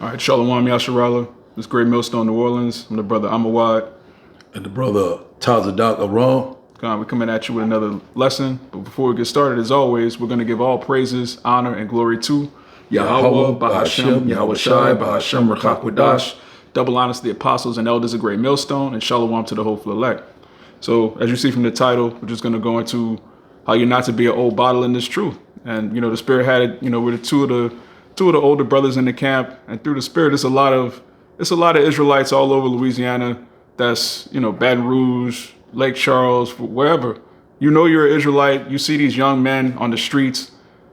All right, Shalawam, Yasharala. This great Millstone, New Orleans. I'm the brother YAHAWAH. And the brother Tazadak Aram. We're coming at you with another lesson. But before we get started, as always, we're going to give all praises, honor, and glory to YAHAWAH, bahasham, YAHAWASHI, bahasham, Rachakwadash. Double honors to the apostles and elders of Great Millstone, and Shalawam to the hopeful elect. So, as you see from the title, we're just going to go into how you're not to be an old bottle in this truth. And, the Spirit had it, with two of the older brothers in the camp, and through the Spirit, it's a lot of Israelites all over Louisiana. That's, Baton Rouge, Lake Charles, wherever. You're an Israelite. You see these young men on the streets,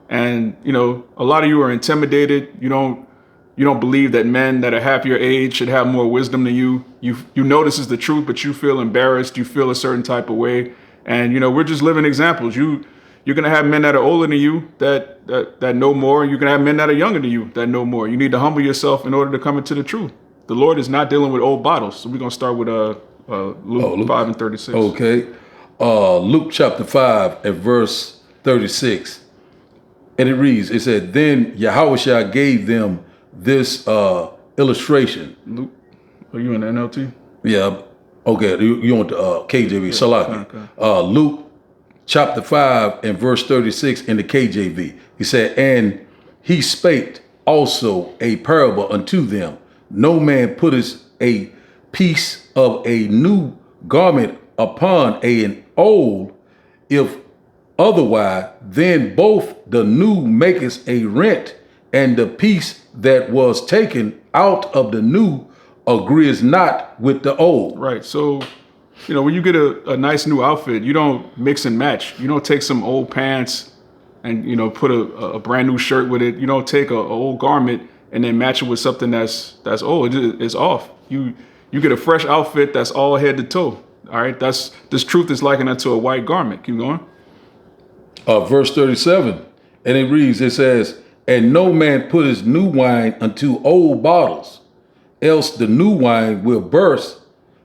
and, a lot of you are intimidated. You don't believe that men that are half your age should have more wisdom than you. You know this is the truth, but you feel embarrassed. You feel a certain type of way. And, we're just living examples. You're going to have men that are older than you that know more. You're going to have men that are younger than you that know more. You need to humble yourself in order to come into the truth. The Lord is not dealing with old bottles. So we're going to start with Luke 5 and 36. Okay. Luke chapter 5 and verse 36. And it reads, it said, then YAHAWASHI gave them this illustration. Luke, are you in the NLT? Yeah. Okay. You want the KJV, Shalawam. Okay. Luke chapter 5 and verse 36 in the KJV. He said, and he spake also a parable unto them. No man putteth a piece of a new garment upon an old, if otherwise, then both the new maketh a rent, and the piece that was taken out of the new agrees not with the old. Right. So, when you get a nice new outfit, you don't mix and match. You don't take some old pants and, put a brand new shirt with it. You don't take a old garment and then match it with something that's old. It's off. You get a fresh outfit that's all head to toe. All right. This truth is likened unto a white garment. Keep going. Verse 37. And it reads, it says, and no man putteth new wine unto old bottles, else the new wine will burst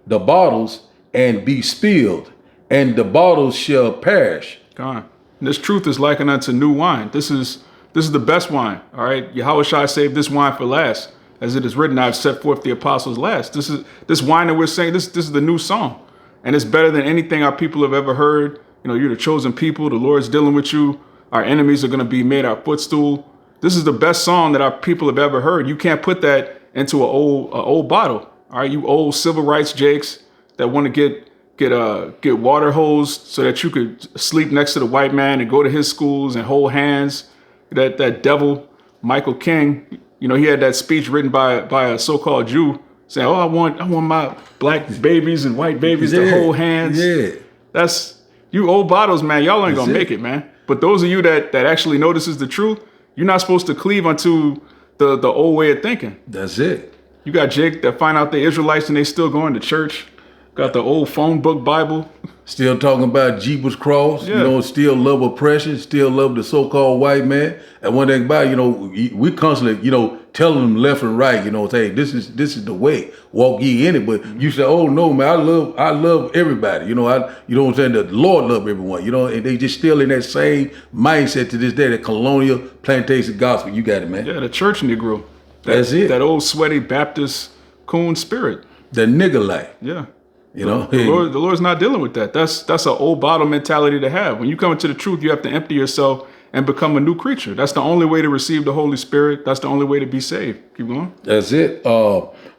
the bottles and be spilled, and the bottles shall perish. God. This truth is likened unto new wine. This is the best wine. All right. YAHAWASHI saved this wine for last. As it is written, I've set forth the apostles last. This wine that we're saying, this is the new song. And it's better than anything our people have ever heard. You're the chosen people. The Lord's dealing with you. Our enemies are going to be made our footstool. This is the best song that our people have ever heard. You can't put that into an old bottle. All right. You old civil rights jakes that want to get water hosed so that you could sleep next to the white man and go to his schools and hold hands. That devil, Michael King, he had that speech written by a so-called Jew saying, oh, I want my black babies and white babies to hold hands. Yeah. That's you old bottles, man. Y'all ain't gonna make it, man. But those of you that actually know this is the truth, you're not supposed to cleave unto the old way of thinking. That's it. You got Jake that find out they Israelites and they still going to church. Got the old phone book Bible. Still talking about Jeepers Cross, still love oppression, still love the so-called white man. And one thing about it, we constantly, telling them left and right, hey, this is the way, walk ye in it. But you say, oh no, man, I love everybody. You know what I'm saying? The Lord love everyone, and they just still in that same mindset to this day, that colonial plantation gospel. You got it, man. Yeah, the church Negro. That's it. That old sweaty Baptist coon spirit. The nigger life. Yeah. The Lord's not dealing with that. That's an old bottle mentality to have. When you come into the truth, you have to empty yourself and become a new creature. That's the only way to receive the Holy Spirit. That's the only way to be saved. Keep going. That's it.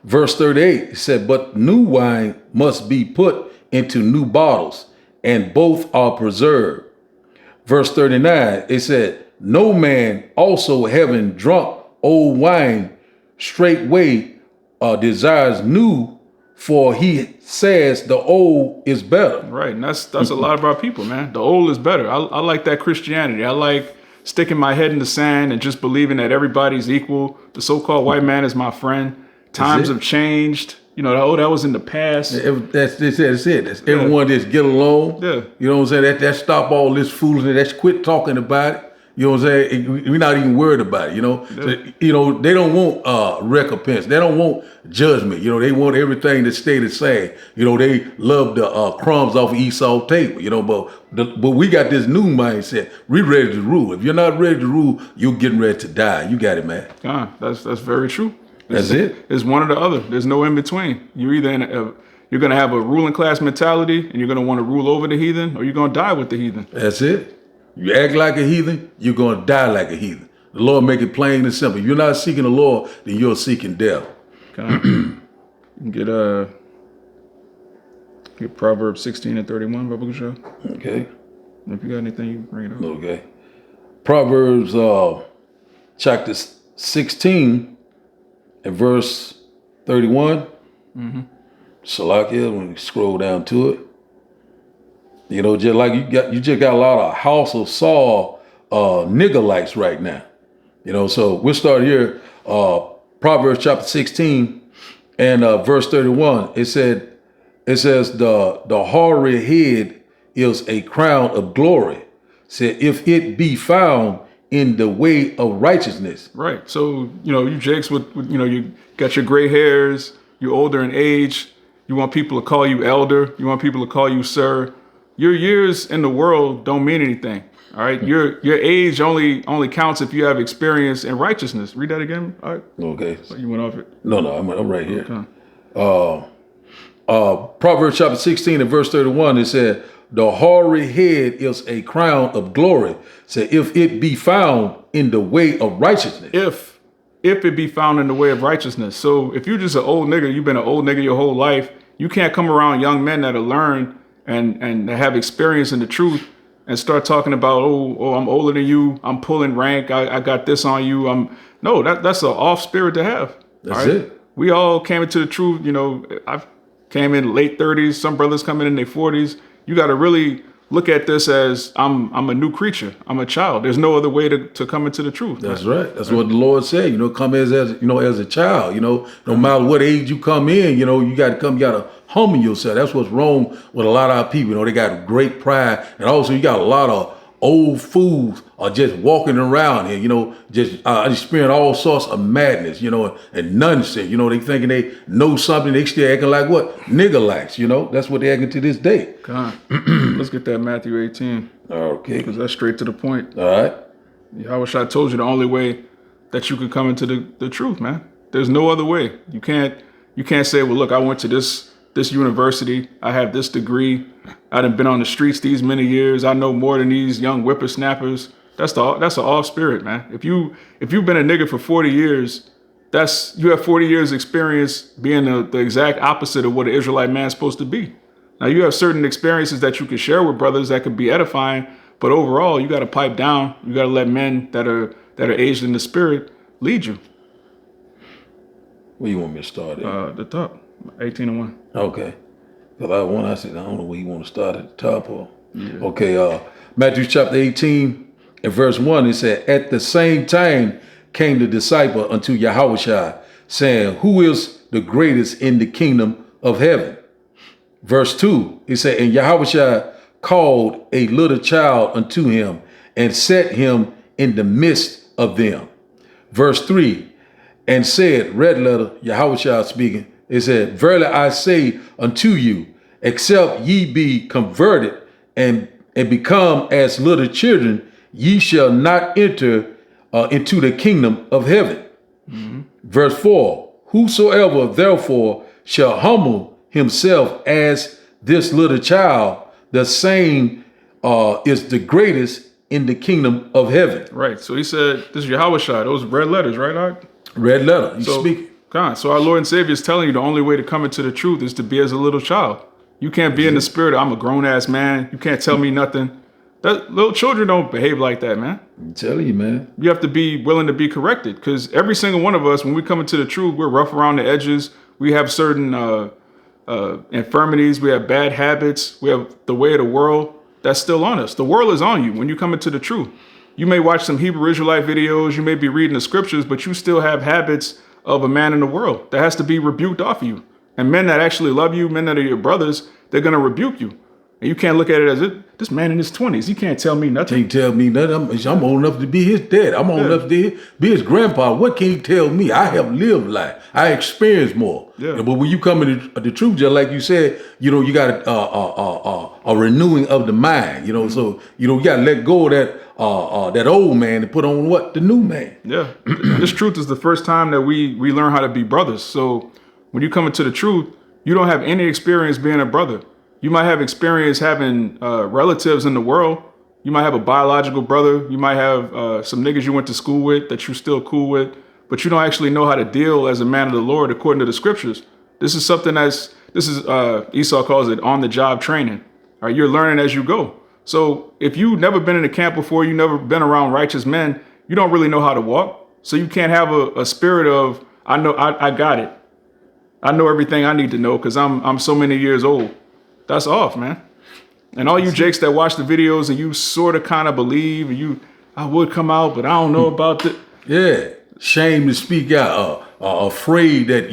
Verse 38, it said, but new wine must be put into new bottles, and both are preserved. Verse 39, it said, no man also having drunk old wine straightway desires new, for he says the old is better. Right. And that's a lot of our people, man. The old is better. I like that Christianity. I like sticking my head in the sand and just believing that everybody's equal. The so-called white man is my friend. Times have changed. That was in the past. That's it. That's everyone just get along. Yeah. You know what I'm saying? That stop all this foolishness. That's quit talking about it. You know what I'm saying? We're not even worried about it, Yeah. So, they don't want recompense. They don't want judgment. They want everything to stay the same. They love the crumbs off of Esau's table, but we got this new mindset. We ready to rule. If you're not ready to rule, you're getting ready to die. You got it, man. That's very true. That's it. It's one or the other. There's no in between. You're either you're going to have a ruling class mentality and you're going to want to rule over the heathen, or you're going to die with the heathen. That's it. You act like a heathen, you're going to die like a heathen. The Lord make it plain and simple. If you're not seeking the Lord, then you're seeking death. You can get Proverbs 16 and 31, Baba Gusha. Okay. If you got anything, you can bring it up. Okay. Proverbs chapter 16 and verse 31. Shalakia, when you scroll down to it. You know, just like you just got a lot of House of Saul nigger-likes right now. You know, so we'll start here. Proverbs chapter 16 and verse 31. It says the hoary head is a crown of glory. Said if it be found in the way of righteousness. Right. So, you know, you jakes with you got your gray hairs, you're older in age, you want people to call you elder, you want people to call you sir. Your years in the world don't mean anything. All right. Your age only counts if you have experience in righteousness. Read that again. All right. Okay. So you went off it. No, I'm right here. Okay. Proverbs chapter 16 and verse 31, it said, the hoary head is a crown of glory. So if it be found in the way of righteousness. If it be found in the way of righteousness. So if you're just an old nigga, you've been an old nigga your whole life, you can't come around young men that are learned and have experience in the truth and start talking about, oh, I'm older than you, I'm pulling rank, I got this on you. No, that's an off spirit to have. That's it. We all came into the truth. You know, I came in late 30s, some brothers coming in their 40s. You got to really look at this as I'm a new creature. I'm a child. There's no other way to come into the truth. That's right. That's what the Lord said. You know, come as a child. You know, no matter what age you come in, you know, you got to humble yourself. That's what's wrong with a lot of our people. You know, they got great pride, and also you got a lot of old fools are just walking around here, you know, just experiencing all sorts of madness, you know, and nonsense. You know, they thinking they know something, they still acting like what? Nigger-likes, you know? That's what they acting to this day. God. Let's get that Matthew 18. Okay. Because that's straight to the point. All right. Yahawah told you the only way that you can come into the truth, man. There's no other way. You can't say, well, look, I went to this university, I have this degree, I done been on the streets these many years, I know more than these young whippersnappers. That's an off spirit, man. If you've been a nigga for 40 years, you have 40 years experience being the exact opposite of what an Israelite man's supposed to be. Now you have certain experiences that you can share with brothers that could be edifying, but overall you got to pipe down. You got to let men that are aged in the spirit lead you. Where you want me to start at? The top. 18 and 1. Okay. Because I said, I don't know where you want to start at the top or. Yeah. Okay. Matthew chapter 18 and verse 1, it said, at the same time came the disciple unto YAHAWASHI, saying, who is the greatest in the kingdom of heaven? Verse 2, it said, and YAHAWASHI called a little child unto him and set him in the midst of them. Verse 3, and said, red letter, YAHAWASHI speaking, it said, verily I say unto you, except ye be converted and become as little children, ye shall not enter into the kingdom of heaven. Mm-hmm. Verse 4, whosoever therefore shall humble himself as this little child, the same is the greatest in the kingdom of heaven. Right. So he said, this is Yahawah. Those red letters, right, Art? Red letter. You speak. God. So our Lord and Savior is telling you the only way to come into the truth is to be as a little child. You can't be in the spirit. I'm a grown ass man. You can't tell me nothing. Little children don't behave like that, man. I'm telling you, man. You have to be willing to be corrected, because every single one of us, when we come into the truth, we're rough around the edges. We have certain infirmities. We have bad habits. We have the way of the world that's still on us. The world is on you when you come into the truth. You may watch some Hebrew Israelite videos. You may be reading the scriptures, but you still have habits of a man in the world that has to be rebuked off of you. And men that actually love you, men that are your brothers, they're going to rebuke you. And you can't look at it as this man in his 20s. He can't tell me nothing. Can't tell me nothing. I'm old enough to be his dad. I'm old enough to be his grandpa. What can he tell me? I have lived life. I experienced more. Yeah. But when you come into the truth, just like you said, you got a renewing of the mind. So you got to let go of that old man and put on what? The new man. Yeah. This truth is the first time that we learn how to be brothers. So when you come into the truth, you don't have any experience being a brother. You might have experience having relatives in the world. You might have a biological brother. You might have some niggas you went to school with that you're still cool with, but you don't actually know how to deal as a man of the Lord according to the scriptures. This is something Esau calls it on-the-job training. All right, you're learning as you go. So if you've never been in a camp before, you've never been around righteous men, you don't really know how to walk. So you can't have a spirit of, I got it. I know everything I need to know because I'm so many years old. That's off, man. And all you jakes that watch the videos and you sort of kind of believe and I would come out, but I don't know about it. Yeah. Shame to speak out. Afraid that,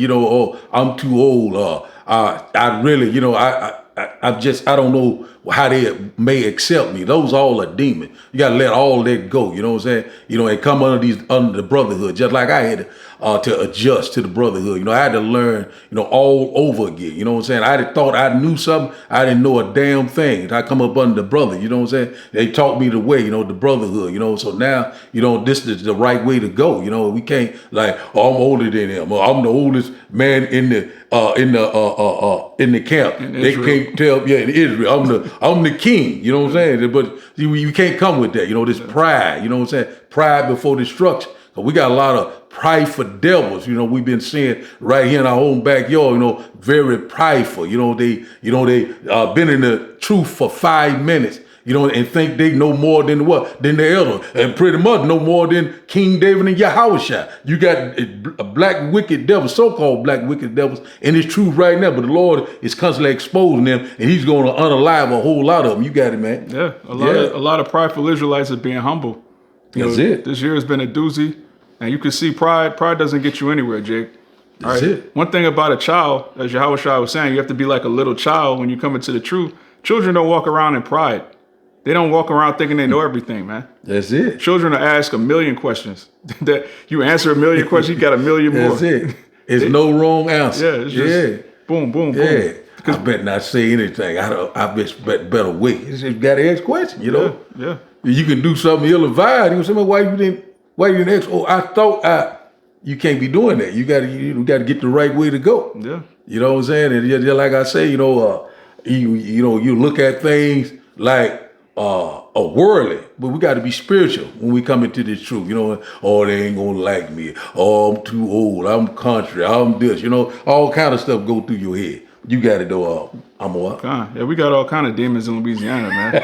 I'm too old. I really, I don't know how they may accept me. Those all are demons. You got to let all that go. You know what I'm saying? And come under the brotherhood, just like I had to adjust to the brotherhood. I had to learn, all over again. You know what I'm saying? I had thought I knew something. I didn't know a damn thing. I come up under the brother. You know what I'm saying? They taught me the way, the brotherhood. So now, this is the right way to go. We can't I'm older than him. Or I'm the oldest man in the camp. They can't tell. Yeah, in Israel, I'm the king. You know what I'm saying? But you can't come with that. This pride. You know what I'm saying? Pride before destruction. We got a lot of prideful devils. We've been seeing right here in our own backyard. Very prideful. They been in the truth for 5 minutes. And think they know more than the elder, and pretty much know more than King David and YAHAWASHI. You got a black wicked devil, so-called black wicked devils, in his truth right now. But the Lord is constantly exposing them, and He's going to unalive a whole lot of them. You got it, man. Yeah, a lot of prideful Israelites are being humble. That's it. This year has been a doozy, and you can see pride doesn't get you anywhere, Jake. That's it. One thing about a child, as YAHAWASHI was saying, you have to be like a little child when you come into the truth. Children don't walk around in pride. They don't walk around thinking they know everything, man. That's it. Children are asked 1,000,000 questions. That you answer 1,000,000 questions, you got 1,000,000 more. That's it. It's no wrong answer. Yeah, it's just boom, boom, boom. Yeah. I better not say anything. I better wait. You just got to ask questions, Yeah. You can do something ill-advised. You say, why you didn't ask? Oh, I thought you can't be doing that. You got to get the right way to go. Yeah. You know what I'm saying? And just like I say, you look at things like worldly, but we got to be spiritual when we come into this truth. Oh, they ain't gonna like me. Oh, I'm too old. I'm country. I'm this. All kind of stuff go through your head. You got to do. I'm what? Yeah, we got all kind of demons in Louisiana, man.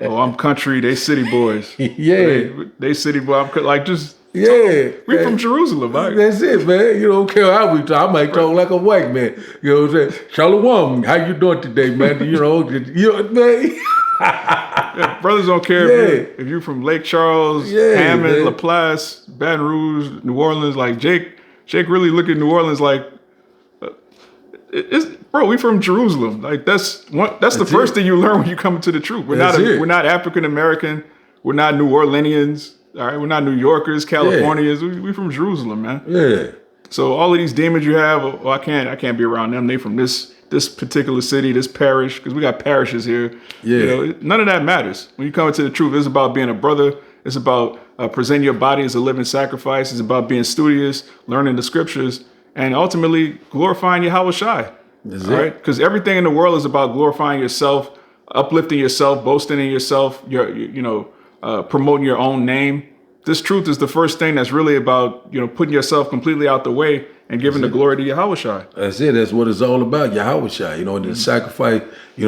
Oh, I'm country. They city boys. Yeah, they city boy. I'm like just. Yeah, we from Jerusalem, right? That's it, man. You don't care how we talk. I might talk like a white man. You know what I'm saying? Shalawam, how you doing today, man? Man. Yeah, brothers don't care if you're from Lake Charles, Hammond, Laplace, Baton Rouge, New Orleans. Like Jake really look at New Orleans like, we from Jerusalem. Like that's the first thing you learn when you come into the truth. We're not African American. We're not New Orleanians. All right, we're not New Yorkers, Californians. We from Jerusalem, man. Yeah. So all of these demons you have, I can't be around them. They from this particular city, this parish, because we got parishes here. Yeah. None of that matters. When you come into the truth, it's about being a brother. It's about presenting your body as a living sacrifice. It's about being studious, learning the scriptures, and ultimately glorifying YAHAWASHI. That's all right? Because everything in the world is about glorifying yourself, uplifting yourself, boasting in yourself, promoting your own name. This truth is the first thing that's really about, putting yourself completely out the way and giving the glory to YAHAWASHI. That's it. That's what it's all about, YAHAWASHI. The sacrifice, he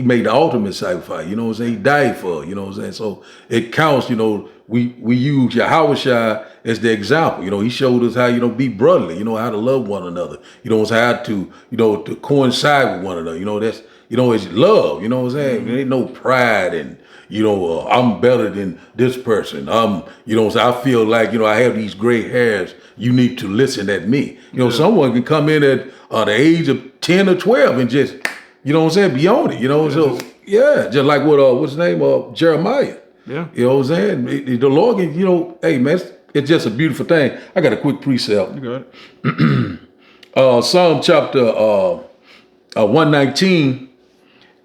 made the ultimate sacrifice. You know what I'm saying? He died for it. You know what I'm saying? So it counts. We use YAHAWASHI as the example. He showed us how be brotherly. How to love one another. How to to coincide with one another. That's it's love. You know what I'm saying? There ain't no pride and. I'm better than this person. I feel like, I have these gray hairs. You need to listen at me. Someone can come in at the age of 10 or 12 and just you know what I'm saying, beyond it, you know. So yeah, just like what what's his name, Jeremiah. Yeah. You know what I'm saying? The Lord can, you know, hey man, it's just a beautiful thing. I got a quick precept. You got it. Psalm chapter 119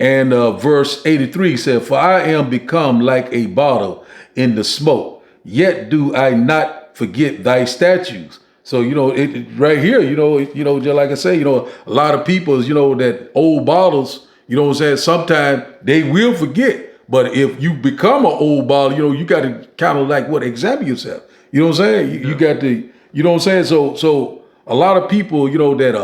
and verse 83 said, "For I am become like a bottle in the smoke, yet do I not forget thy statutes." So, you know, it right here, you know, just like I say, you know, a lot of people, you know, that old bottles, you know what I'm saying, sometimes they will forget. But if you become an old bottle, you know, you got to kind of like examine yourself. You know what I'm saying? You got to, you know what I'm saying? So a lot of people, you know, that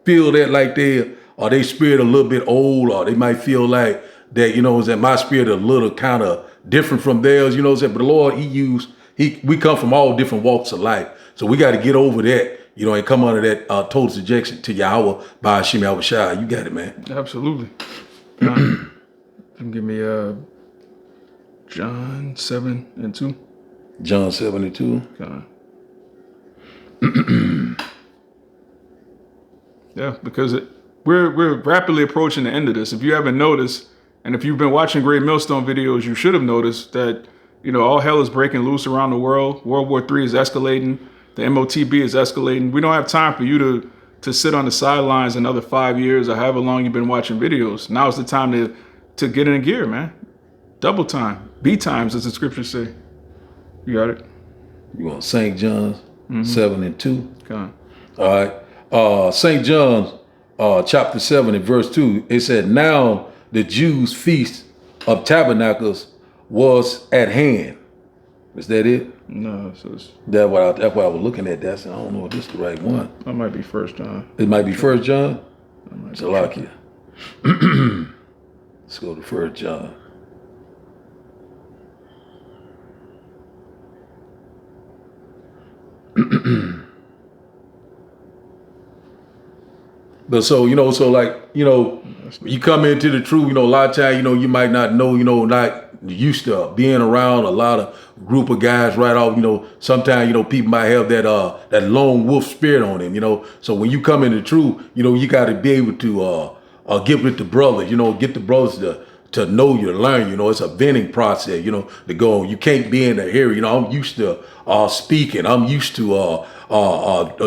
feel that like they spirit a little bit old, or they might feel like that, you know, that my spirit a little kind of different from theirs, you know what I'm saying? But the Lord, we come from all different walks of life. So we got to get over that, you know, and come under that total subjection to Yahawah, bahasham, YAHAWASHI. You got it, man. Absolutely. Give me John 7:2. John 7:2. Yeah, because we're rapidly approaching the end of this. If you haven't noticed, and if you've been watching great Millstone videos, you should have noticed that, you know, all hell is breaking loose around the world. World War III is escalating. The MOTB is escalating. We don't have time for you to sit on the sidelines another 5 years or however long you've been watching videos. Now is the time to get in gear, man. Double time. B times, as the scriptures say. You got it? You want St. John's 7:2? Okay. All right. St. John's chapter 7 and verse 2, it said, "Now the Jews' feast of tabernacles was at hand." Is that it? No, so That's what I was looking at. I don't know if this is the right one. that might be 1 John. It might be 1 John. Shalawam. Let's go to 1 John. But so, you know, so like, you know, you come into the truth, you know, a lot of times, you know, you might not know, you know, not used to being around a lot of group of guys right off, you know, sometimes, you know, people might have that lone wolf spirit on them, you know. So when you come into the truth, you know, you got to be able to get with the brothers, you know, get the brothers to know you, to learn, you know. It's a venting process, you know, to go. You can't be in the area, you know. I'm used to speaking. I'm used to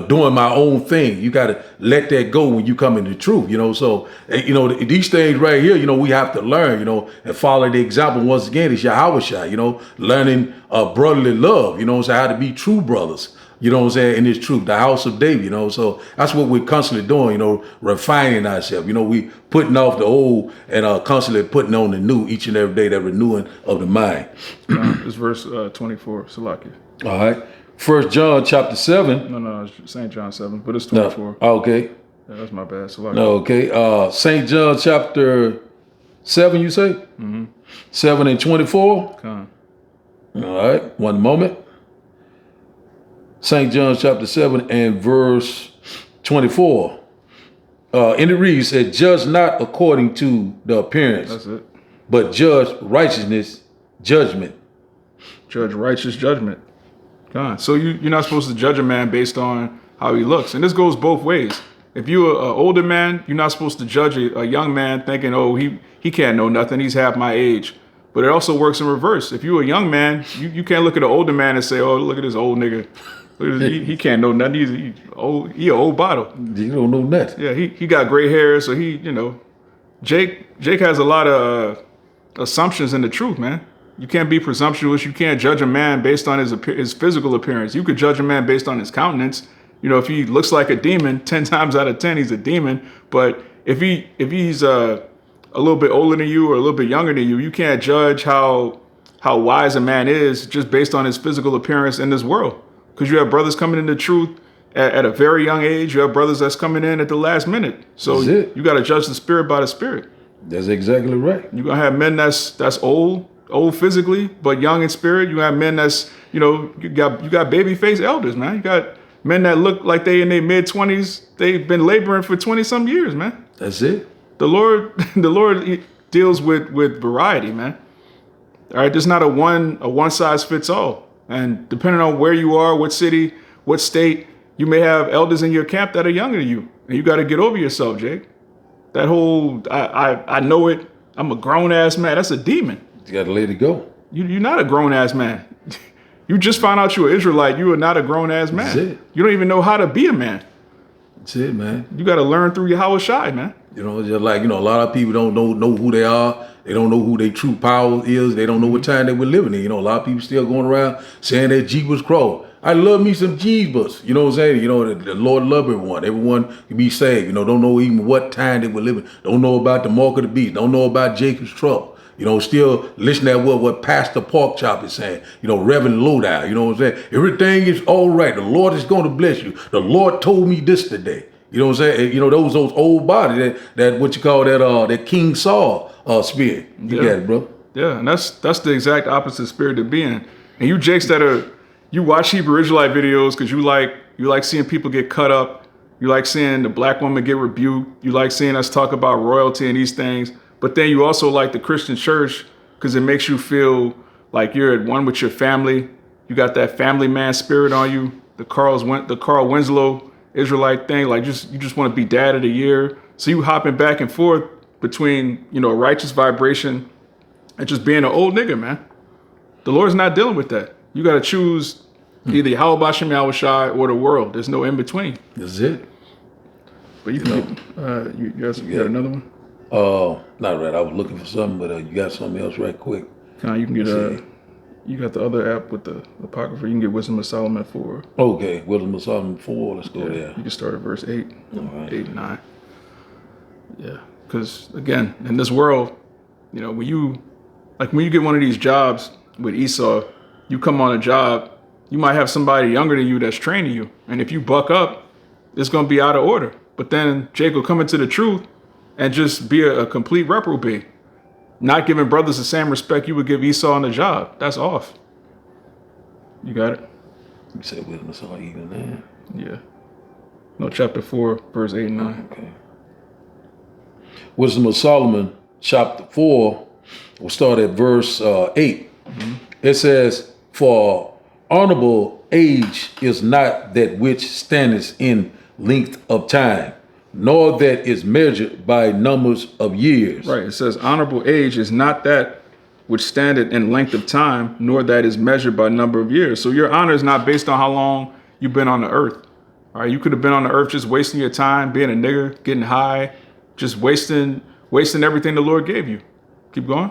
doing my own thing. You got to let that go when you come into the truth, you know. So, you know, these things right here, you know, we have to learn, you know, and follow the example. Once again, it's YAHAWASHI, you know, learning brotherly love, you know, so how to be true brothers. You know what I'm saying? In this truth, the house of David, you know. So that's what we're constantly doing, you know, refining ourselves. You know, we putting off the old and constantly putting on the new each and every day, that renewing of the mind. It's verse 24, Salaki. All right. 1 John chapter 7. No, it's St. John 7, but it's 24. No. Okay. Yeah, that's my bad. Salaki. No, okay. St. John chapter 7, you say? 7 and 24. Come. All right. One moment. St. John chapter 7 and verse 24. And it reads, said, "Judge not according to the appearance, That's it. but judge righteousness, judgment." Judge righteous judgment. God. So you're not supposed to judge a man based on how he looks. And this goes both ways. If you're an older man, you're not supposed to judge a young man thinking, oh, he can't know nothing. He's half my age. But it also works in reverse. If you're a young man, you can't look at an older man and say, oh, look at this old nigga. He can't know nothing. He an old bottle. You don't know nothing. Yeah, he got gray hair, so he, you know, Jake has a lot of assumptions in the truth, man. You can't be presumptuous. You can't judge a man based on his physical appearance. You could judge a man based on his countenance. You know, if he looks like a demon, 10 times out of 10, he's a demon. But if he's a little bit older than you or a little bit younger than you, you can't judge how wise a man is just based on his physical appearance in this world. Because you have brothers coming into truth at a very young age. You have brothers that's coming in at the last minute. So you got to judge the spirit by the spirit. That's exactly right. You're going to have men that's old physically, but young in spirit. You have men that's, you know, you got baby face elders, man. You got men that look like they in their mid-20s. They've been laboring for 20-some years, man. That's it. The Lord deals with variety, man. All right, there's not a one size fits all. And depending on where you are, what city, what state, you may have elders in your camp that are younger than you. And you got to get over yourself, Jake. That whole, I know it. I'm a grown ass man. That's a demon. You got to let it go. You're not a grown ass man. You just found out you're an Israelite. You are not a grown ass man. That's it. You don't even know how to be a man. That's it, man. You got to learn through YAHAWASHI, man. You know, just like, you know, a lot of people don't know who they are. They don't know who their true power is. They don't know what time they were living in. You know, a lot of people still going around saying that Jesus Christ. I love me some Jesus. You know what I'm saying? You know, the Lord love everyone. Everyone can be saved. You know, don't know even what time they were living. Don't know about the mark of the beast. Don't know about Jacob's trouble. You know, still listen at what Pastor Porkchop is saying. You know, Reverend Lowdown. You know what I'm saying? Everything is all right. The Lord is going to bless you. The Lord told me this today. You know what I'm saying? You know, those old bodies, that what you call that King Saul spirit. You got it, bro. Yeah, and that's the exact opposite spirit to be in. And you jakes you watch Hebrew Israelite videos because you like seeing people get cut up. You like seeing the black woman get rebuked. You like seeing us talk about royalty and these things. But then you also like the Christian church because it makes you feel like you're at one with your family. You got that family man spirit on you. The Carl Winslow Israelite thing, like you just want to be dad of the year. So you hopping back and forth between, you know, a righteous vibration and just being an old nigga, man. The Lord's not dealing with that. You got to choose either YAHAWASHI or the world. There's no in between. That's it. But you can you got another one? Not right. I was looking for something, but you got something else right quick. You can get you got the other app with the Apocrypha. You can get Wisdom of Solomon 4. Okay, Wisdom of Solomon 4. Let's go there. You can start at verse 8. All right. 8 and 9. Yeah, because again, in this world, you know, when you get one of these jobs with Esau, you come on a job, you might have somebody younger than you that's training you, and if you buck up, it's gonna be out of order. But then Jake will come into the truth and just be a complete reprobate. Not giving brothers the same respect you would give Esau on the job. That's off. You got it? You said Wisdom of Solomon even there? Yeah. No, chapter 4, verse 8 and 9. Okay. Wisdom of Solomon, chapter 4, we'll start at verse 8. Mm-hmm. It says, "For honorable age is not that which standeth in length of time, nor that is measured by numbers of years." Right. It says, honorable age is not that which standeth in length of time, nor that is measured by number of years. So your honor is not based on how long you've been on the earth. All right. You could have been on the earth just wasting your time, being a nigger, getting high, just wasting everything the Lord gave you. Keep going.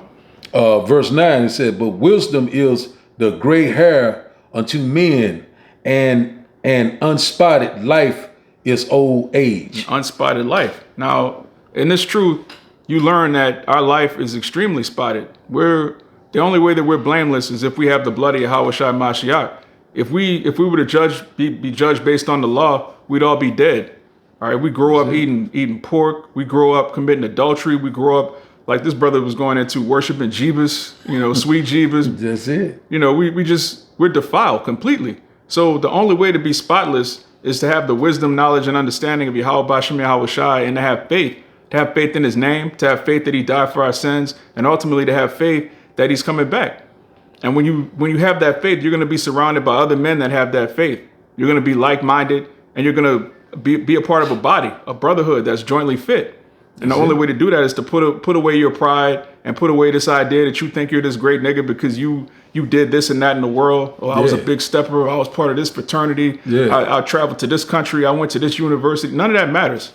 Verse 9, it said, "But wisdom is the gray hair unto men, and an unspotted life is old age." Unspotted life. Now, in this truth, you learn that our life is extremely spotted. The only way that we're blameless is if we have the blood of YAHAWASHI Mashiach. If we were to be judged based on the law, we'd all be dead. All right, we grow up eating pork. We grow up committing adultery. We grow up like this brother was going into worshiping Jeebus, you know, sweet Jeebus. That's it. You know, we're defiled completely. So the only way to be spotless is to have the wisdom, knowledge, and understanding of Yahweh Bashem YAHAWASHI, and to have faith in his name, to have faith that he died for our sins, and ultimately to have faith that he's coming back. And when you have that faith, you're going to be surrounded by other men that have that faith. You're going to be like-minded, and you're going to be a part of a body, a brotherhood that's jointly fit. And the only way to do that is to put away your pride and put away this idea that you think you're this great nigga because you did this and that in the world. Oh, I was a big stepper. I was part of this fraternity. Yeah. I traveled to this country. I went to this university. None of that matters.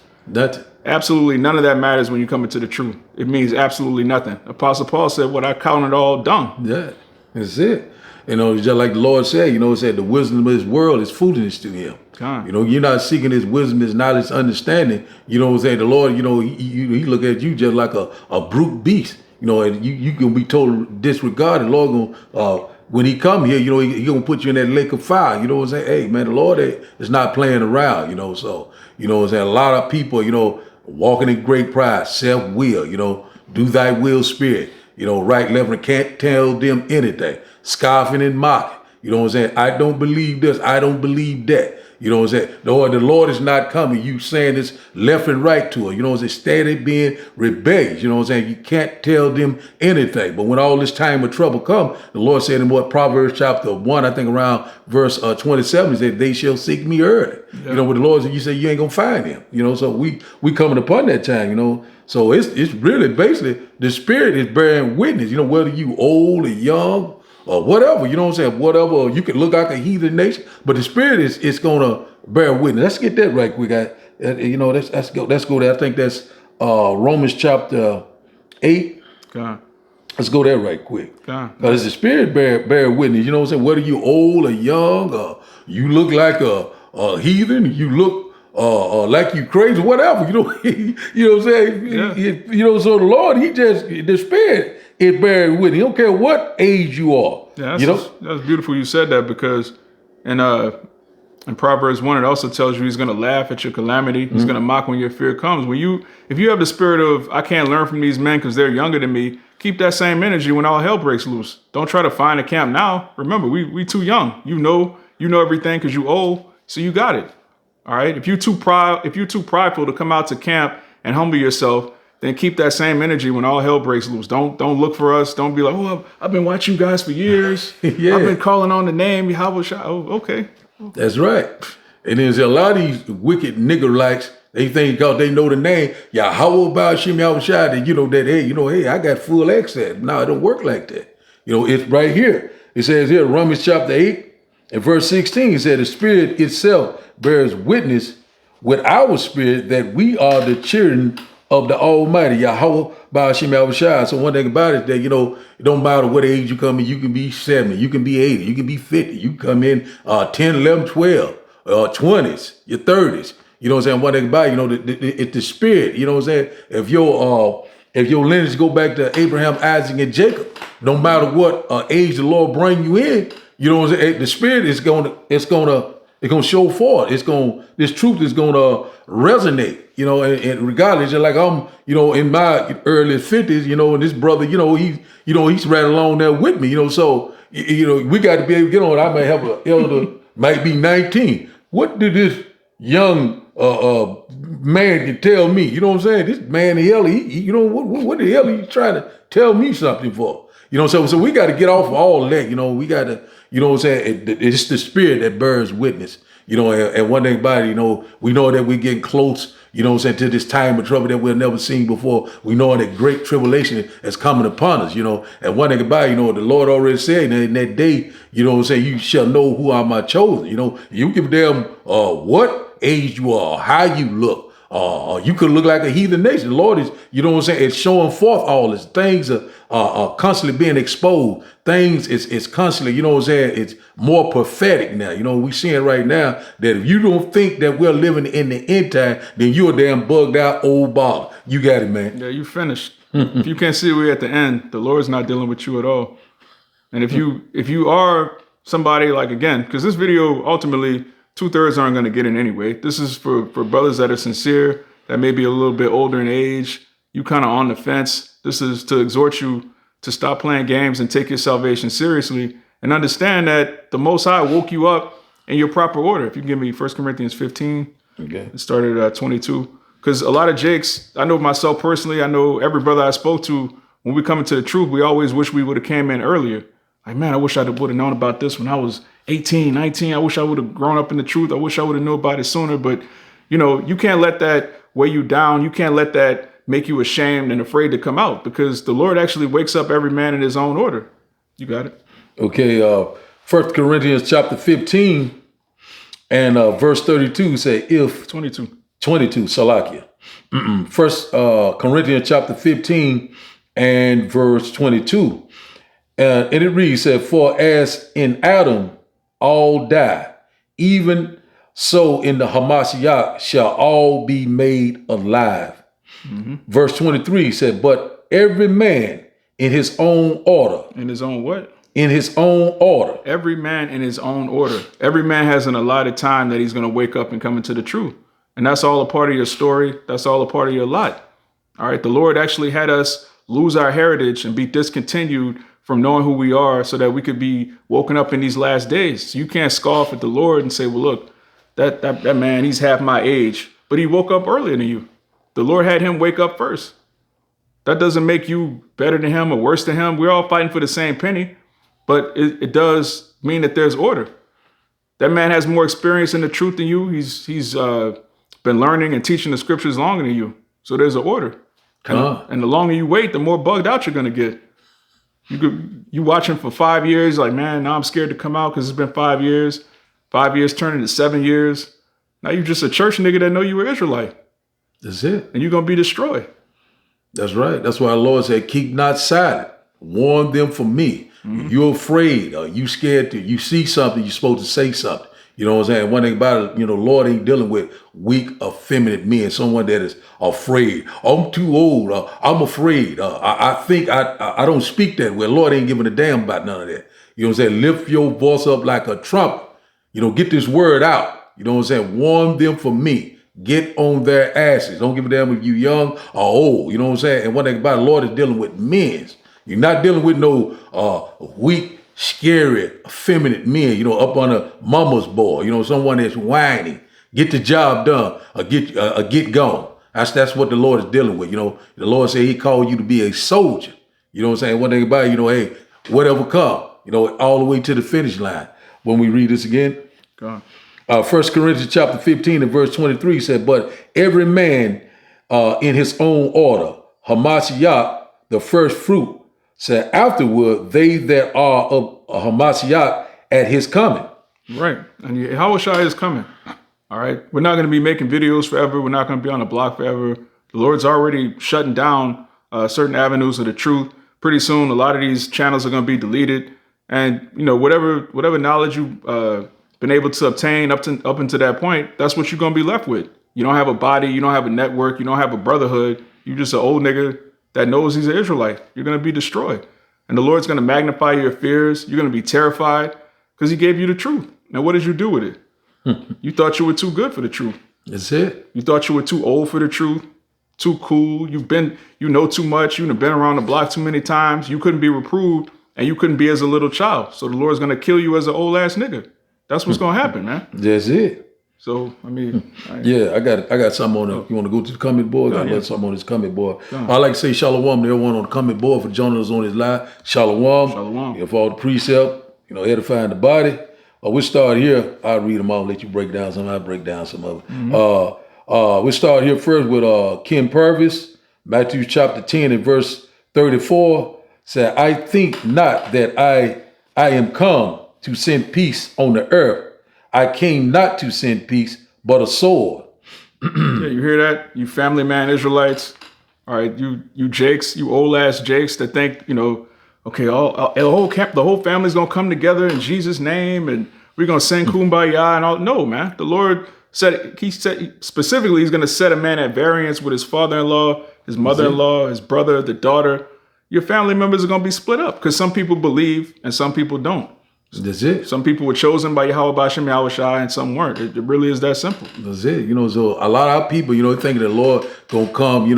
Absolutely none of that matters when you come into the truth. It means absolutely nothing. Apostle Paul said, "What I counted all dung." Yeah, that's it. You know, just like the Lord said, you know, it said the wisdom of this world is foolishness to him. You know, you're not seeking his wisdom, his knowledge, understanding. You know what I'm saying? The Lord, you know, he look at you just like a brute beast. You know, and you can be totally disregarded. The Lord gonna, when he come here, you know, he gonna put you in that lake of fire. You know what I'm saying? Hey, man, the Lord is not playing around, you know. So, you know what I'm saying? A lot of people, you know, walking in great pride, self-will, you know, do thy will spirit. You know, right, left, and can't tell them anything. Scoffing and mocking. You know what I'm saying? I don't believe this. I don't believe that. You know what I'm saying? Or the Lord is not coming. You saying this left and right to her. You know what I'm saying? Steady being rebellious. You know what I'm saying? You can't tell them anything. But when all this time of trouble come, the Lord said in what Proverbs chapter 1, I think around verse 27, he said, they shall seek me early. Yeah. You know, with the Lord said, you say you ain't gonna find him. You know, so we coming upon that time, you know. So it's really basically the Spirit is bearing witness, you know, whether you old or young or whatever, you know what I'm saying? Whatever, you can look like a heathen nation, but the Spirit is gonna bear witness. Let's get that right quick. You know, let's go there. I think that's Romans chapter 8. God. Let's go there right quick. God. Because the Spirit bear witness. You know what I'm saying? Whether you old or young, or you look like a heathen, you look like you crazy, whatever. You know, you know what I'm saying? Yeah. You know, so the Lord, the Spirit is bearing witness. He don't care what age you are. Yeah, you know? That's beautiful you said that, because in Proverbs 1, it also tells you he's going to laugh at your calamity. He's going to mock when your fear comes. If you have the spirit of, I can't learn from these men because they're younger than me, keep that same energy when all hell breaks loose. Don't try to find a camp now. Remember, we too young. You know everything because you old, so you got it. All right. If you're too prideful to come out to camp and humble yourself, then keep that same energy when all hell breaks loose. Don't look for us. Don't be like, oh, I've been watching you guys for years. Yeah. I've been calling on the name YAHAWASHI. Oh, okay. That's right. And there's a lot of these wicked nigger likes. They think because they know the name YAHAWAH, bahasham, YAHAWASHI, that you know that hey, I got full access. No, it don't work like that. You know, it's right here. It says here, Romans chapter 8 and verse 16. It said the Spirit itself bears witness with our spirit that we are the children of the Almighty, YAHAWAH, bahasham, YAHAWASHI. So one thing about it is that, you know, it don't matter what age you come in. You can be 70, you can be 80, you can be 50. You can come in 10, 11, 12, 20s, your 30s. You know what I'm saying? One thing about it, you know, it's the Spirit. You know what I'm saying? If your lineage go back to Abraham, Isaac, and Jacob, no matter what age the Lord bring you in, you know what I'm saying? The Spirit is gonna show forth. This truth is gonna resonate, you know, and regardless, just like I'm, you know, in my early 50s, you know, and this brother, you know, he's right along there with me, you know, so, you know, we got to be able to get on. I may have an elder, might be 19. What did this young man can tell me? You know what I'm saying? This man, he you know, what the hell are you trying to tell me something for? You know, so we got to get off of all of that. You know, we got to, you know what I'm saying? It's the Spirit that bears witness. You know, and one thing about it, you know, we know that we're getting close, you know what I'm saying, to this time of trouble that we've never seen before. We know that great tribulation is coming upon us, you know. And one thing about it, you know, the Lord already said in that day, you know what I'm saying, you shall know who are my chosen. You know, you give them what age you are, how you look. You could look like a heathen nation. The Lord is, you know what I'm saying, it's showing forth all this. Things are constantly being exposed. Things it's constantly, you know what I'm saying, it's more prophetic now. You know, we seeing right now that if you don't think that we're living in the end time, then you're a damn bugged out old baller. You got it, man. Yeah, you finished. If you can't see we're at the end, the Lord's not dealing with you at all. And if you are somebody like, again, because this video ultimately 2/3 aren't going to get in anyway. This is for brothers that are sincere, that may be a little bit older in age. You kind of on the fence. This is to exhort you to stop playing games and take your salvation seriously and understand that the Most High woke you up in your proper order. If you can give me 1 Corinthians 15, okay. It started at 22. Because a lot of Jakes, I know myself personally, I know every brother I spoke to, when we come into the truth, we always wish we would have came in earlier. Like, man, I wish I would have known about this when I was 18, 19. I wish I would have grown up in the truth. I wish I would have known about it sooner. But, you know, you can't let that weigh you down. You can't let that make you ashamed and afraid to come out, because the Lord actually wakes up every man in his own order. You got it. Okay. 1 Corinthians chapter 15 and verse 32 say, if 22, Salakia. 1 Corinthians chapter 15 and verse 22. And it reads, said, for as in Adam all die, even so in the Hamashiach shall all be made alive. Mm-hmm. Verse 23 said, but every man in his own order. In his own what? In his own order. Every man in his own order. Every man has an allotted time that he's going to wake up and come into the truth. And that's all a part of your story. That's all a part of your lot. All right. The Lord actually had us lose our heritage and be discontinued from knowing who we are so that we could be woken up in these last days. So you can't scoff at the Lord and say, well, look, that man, he's half my age, but he woke up earlier than you. The Lord had him wake up first. That doesn't make you better than him or worse than him. We're all fighting for the same penny, but it does mean that there's order. That man has more experience in the truth than you. He's been learning and teaching the scriptures longer than you. So there's an order. And the longer you wait, the more bugged out you're gonna get. You watching for 5 years, like, man, now I'm scared to come out because it's been 5 years. 5 years turning to 7 years. Now you're just a church nigga that know you were Israelite. That's it. And you're gonna be destroyed. That's right. That's why the Lord said, keep not silent. Warn them from me. If you're afraid or you scared to, you see something, you're supposed to say something. You know what I'm saying? One thing about it, Lord ain't dealing with weak, effeminate men, someone that is afraid. I'm too old. I'm afraid. I think I don't speak that way. Lord ain't giving a damn about none of that. You know what I'm saying? Lift your voice up like a trumpet. Get this word out. You know what I'm saying? Warn them from me. Get on their asses. Don't give a damn if you young or old. You know what I'm saying? And one thing about it, Lord is dealing with men. You're not dealing with no weak, scary, effeminate men, up on a mama's boy, someone that's whiny. Get the job done or get gone. That's what the Lord is dealing with. The Lord said he called you to be a soldier. You know what I'm saying? One thing about it, hey, whatever come, all the way to the finish line. When we read this again, go on. 1 Corinthians chapter 15 and verse 23 said, but every man in his own order, Hamashiach, the first fruit, said afterward, they that are of Hamashiach at his coming. Right. And YAHAWASHI is coming. All right. We're not going to be making videos forever. We're not going to be on the block forever. The Lord's already shutting down certain avenues of the truth. Pretty soon, a lot of these channels are going to be deleted. And, whatever knowledge you've been able to obtain up until that point, that's what you're going to be left with. You don't have a body. You don't have a network. You don't have a brotherhood. You're just an old nigga that knows he's an Israelite. You're going to be destroyed. And the Lord's going to magnify your fears. You're going to be terrified because he gave you the truth. Now, what did you do with it? You thought you were too good for the truth. That's it. You thought you were too old for the truth, too cool. You know too much. You've been around the block too many times. You couldn't be reproved and you couldn't be as a little child. So the Lord's going to kill you as an old ass nigga. That's what's going to happen, man. That's it. So, I got something on it. You want to go to the comment board? I got something on this comment board. I like to say Shalawam to everyone on the comment board for joining us on this live. Shalawam. Shalawam. For all the precept, edifying the body. We'll start here. I'll read them all and let you break down some. I'll break down some of it. We'll start here first with Ken Purvis, Matthew chapter 10 and verse 34. Said, I think not that I am come to send peace on the earth. I came not to send peace, but a sword. Yeah, you hear that? You family man Israelites. All right, you Jakes, you old ass Jakes that think, okay, the whole family's gonna come together in Jesus' name and we're gonna sing kumbaya and all. No, man. The Lord said specifically he's gonna set a man at variance with his father-in-law, his mother-in-law, his brother, the daughter. Your family members are gonna be split up because some people believe and some people don't. That's it. Some people were chosen by Yahweh, bahasham, YAHAWASHI, and some weren't. It really is that simple. That's it. So a lot of our people, thinking the Lord gonna come,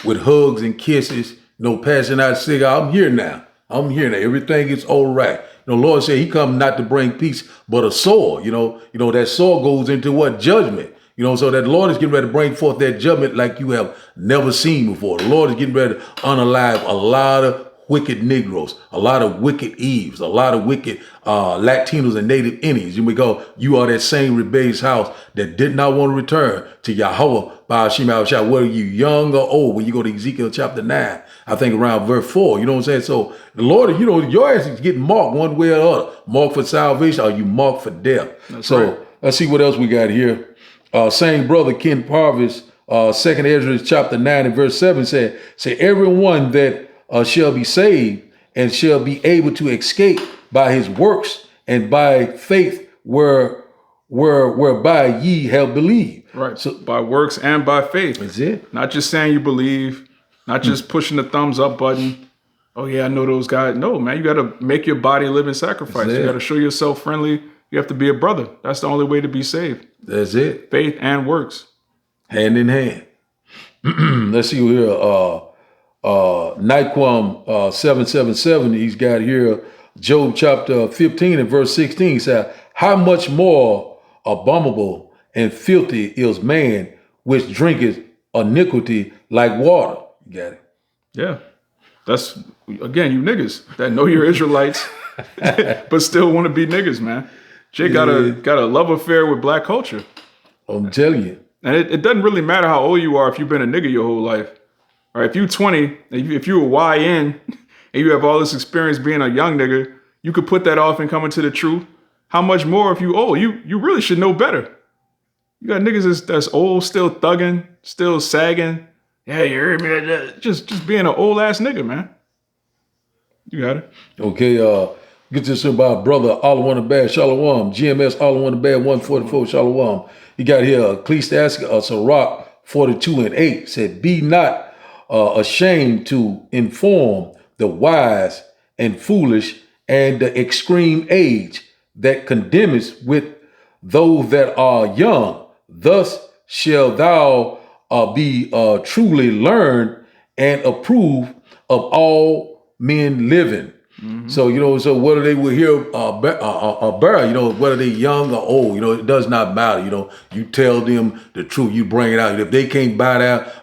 with hugs and kisses, passing out cigar. I'm here now. Everything is all right. The Lord said he come not to bring peace, but a sword. That sword goes into what? Judgment. So that Lord is getting ready to bring forth that judgment like you have never seen before. The Lord is getting ready to unalive a lot of wicked Negroes, a lot of wicked Eves, a lot of wicked Latinos and Native Indians. You are that same rebellious house that did not want to return to Yahweh, bahasham, YAHAWASHI, whether you young or old. When you go to Ezekiel chapter 9, I think around verse 4, you know what I'm saying? So the Lord, your ass is getting marked one way or the other. Marked for salvation or you marked for death. That's right. Let's see what else we got here. Same brother, Ken Parvis, 2nd Ezra chapter 9 and verse 7 say everyone that shall be saved and shall be able to escape by his works and by faith whereby ye have believed. Right. So by works and by faith. That's it. Not just saying you believe, not just pushing the thumbs up button. Oh yeah, I know those guys. No, man, you got to make your body a living sacrifice. You got to show yourself friendly. You have to be a brother. That's the only way to be saved. That's it. Faith and works. Hand in hand. Let's see here. Nyquam 777, he's got here Job chapter 15 and verse 16 said, how much more abominable and filthy is man, which drinketh iniquity like water. You got it? Yeah. That's, again, you niggas that know you're Israelites, but still want to be niggas, man. Jay got a love affair with black culture. I'm telling you. And it doesn't really matter how old you are if you've been a nigga your whole life. All right, if you're 20, if you're a YN, and you have all this experience being a young nigga, you could put that off and come into the truth. How much more if you old? You really should know better. You got niggas that's old, still thugging, still sagging. Yeah, you heard me. Just being an old ass nigga, man. You got it. Okay, get this about brother all in the bad Shalawam. GMS all in the bad 144 Shalawam. You got here Ecclesiastes Sirach 42:8 said, "Be not ashamed to inform the wise and foolish and the extreme age that condemneth with those that are young. Thus shall thou be truly learned and approve of all men living." So, so whether they were here bear, whether they young or old, it does not matter. You tell them the truth, you bring it out. If they can't bow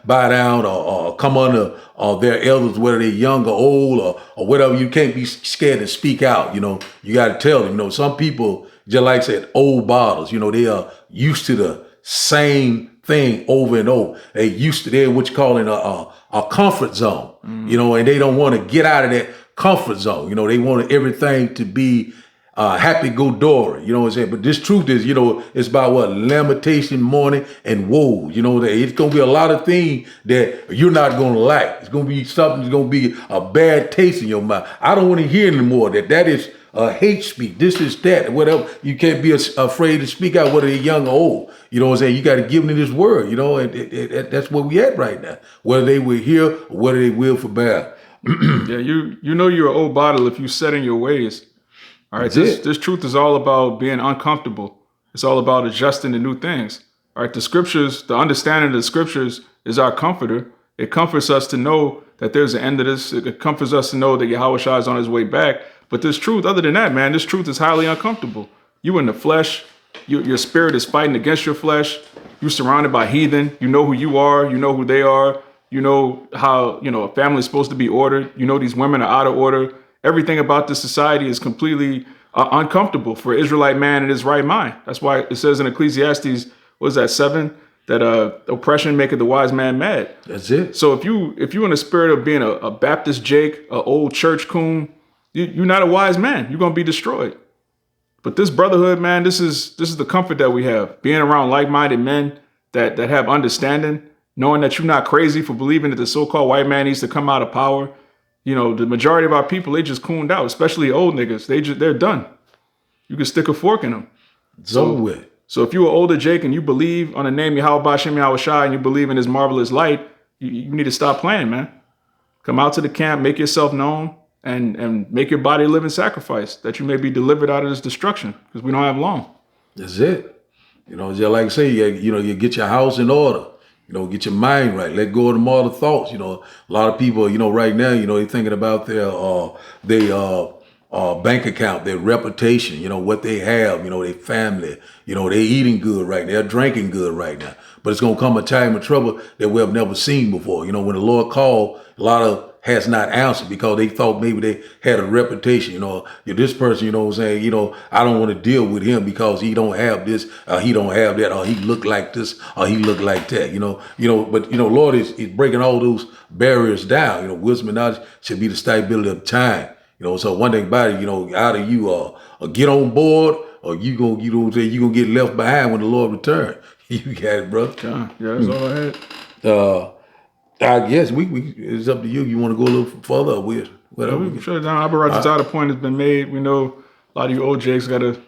down or come under their elders, whether they're young or old or whatever, you can't be scared to speak out. You got to tell them. Some people, just like I said, old bottles, they are used to the same thing over and over. They used to, they're what you call a comfort zone, and they don't want to get out of that comfort zone. They want everything to be happy-go-dory, what I'm saying? But this truth is, it's about what? Lamentation, mourning, and woe. It's going to be a lot of things that you're not going to like. It's going to be something that's going to be a bad taste in your mouth. I don't want to hear anymore that is hate speech. This is that, whatever. You can't be afraid to speak out, whether they're young or old. You know what I'm saying? You got to give them this word, and that's where we at right now. Whether they will hear or whether they will forbear. Yeah, you know you're an old bottle if you set in your ways. All right, this truth is all about being uncomfortable. It's all about adjusting to new things. All right, the scriptures, the understanding of the scriptures is our comforter. It comforts us to know that there's an end to this. It comforts us to know that YAHAWASHI is on his way back. But this truth, other than that, man, this truth is highly uncomfortable. You in the flesh, your spirit is fighting against your flesh. You're surrounded by heathen. You know who you are. You know who they are. You know how, a family is supposed to be ordered. You know these women are out of order. Everything about this society is completely uncomfortable for an Israelite man in his right mind. That's why it says in Ecclesiastes, what is that, 7? That oppression maketh the wise man mad. That's it. So if you're in the spirit of being a Baptist Jake, an old church coon, you're not a wise man. You're going to be destroyed. But this brotherhood, man, this is the comfort that we have. Being around like-minded men that have understanding, knowing that you're not crazy for believing that the so-called white man needs to come out of power. The majority of our people, they just cooned out, especially old niggas. They're done. You can stick a fork in them. So if you're an older Jake and you believe on the name Yahawah bahasham YAHAWASHI and you believe in his marvelous light, you need to stop playing, man. Come out to the camp, make yourself known, and make your body a living sacrifice that you may be delivered out of this destruction, because we don't have long. That's it. Just like I say, you get your house in order. Get your mind right. Let go of them all the thoughts. A lot of people, right now, they're thinking about their bank account, their reputation, what they have, their family, they're eating good right now, they're drinking good right now. But it's going to come a time of trouble that we have never seen before. When the Lord called, a lot of has not answered because they thought maybe they had a reputation. This person, what I'm saying, I don't want to deal with him because he don't have this, he don't have that, or he look like this, or he look like that, but Lord is breaking all those barriers down. Wisdom and knowledge should be the stability of time. So one thing about it, either you get on board or you gonna get left behind when the Lord returns. You got it, brother. Yeah, that's all I had. I guess it's up to you. You want to go a little further with whatever. We shut it down. Abara's out of point has been made. We know a lot of you old Jakes got to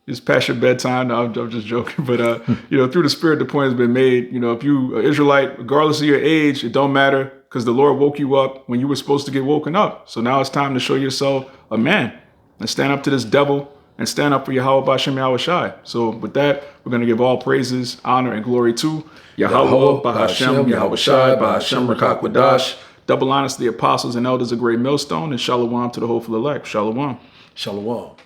just past your bedtime. No, I'm just joking. But, through the spirit, the point has been made. If you are Israelite, regardless of your age, it don't matter because the Lord woke you up when you were supposed to get woken up. So now it's time to show yourself a man and stand up to this devil and stand up for Yahawah bahasham YAHAWASHI. So with that, we're going to give all praises, honor, and glory to YAHAWAH bahasham YAHAWASHI bahasham Microchip. Double honors to the apostles and elders of great Millstone, and Shalawam to the hopeful elect. Shalawam. Shalawam.